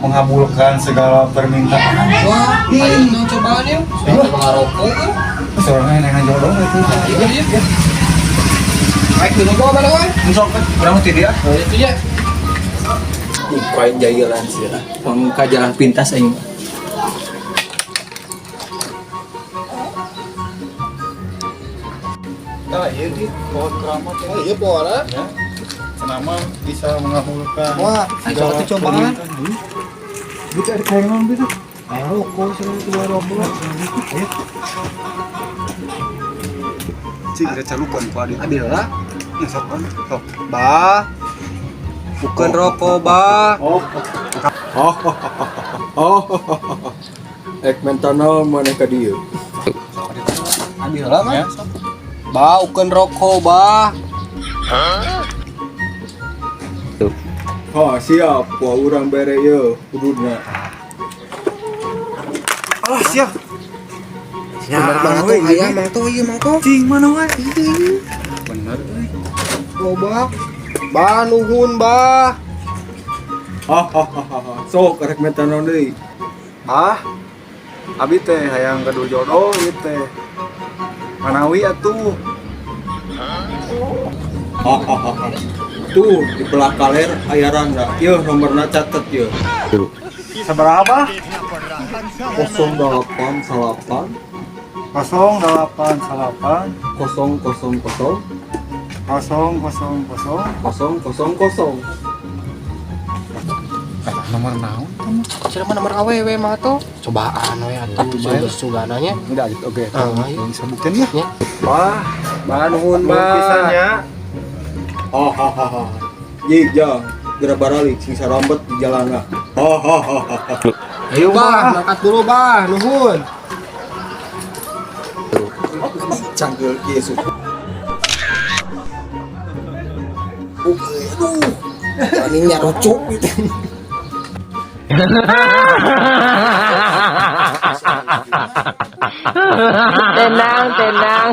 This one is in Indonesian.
mengabulkan segala permintaan. Wah, ayo mau cobaan yuk. Coba rokok kan? Seorangnya nengen jodoh itu. Iya dia. Baik dulu gua mana gua? Musok kan? Kurang mesti dia. Oh itu ya. Kain jailan sih lah. Pangka jalan pintas aing. Nah, iya di pohon keramat ya. Iya pohon Ya. Senama bisa mengabulkan. Wah, segala coba cobaan. permintaan. Bisa ada kain non gitu. Ayo rokok selalu keluar rokok. Cik, ada calukan Pak Adi. Adil lah. Sok kan? Sok. Bah. Bukan rokok, bah. Ek mentanal mana ka dieu? Adil lah Ya. mah. Bah, bukan rokok, bah. Oh siap, gua urang bere ieu kuduna. Ah, siap. Ya, mang tuh aya, mang tuh ieu, mang tuh. Cing mana wae? Bener euy. Loba. Bah, nuhun, bah. Sok karek mentanal deui. Ah. Abi teh hayang gaduh jodoh ieu teh. Manawi atuh. Tuh di belah kaler aya randa. Ieu nomorna catet ieu. Seberapa? 0898 0888 000 000. Nomor naon? Cina mah nomor awewe mah tuh. Cobaan we atuh. Sugananya. Udah gitu oke. Ayo. Bisa buktiin ya? Wah, bah nuhun, bah. Jig jang gerak baralik sing sarambet di jalana. Ayo, bah, mangkat dulu, bah. Nuhun. Canggel Yesus. Ini nyarucuk gitu. Tenang, tenang.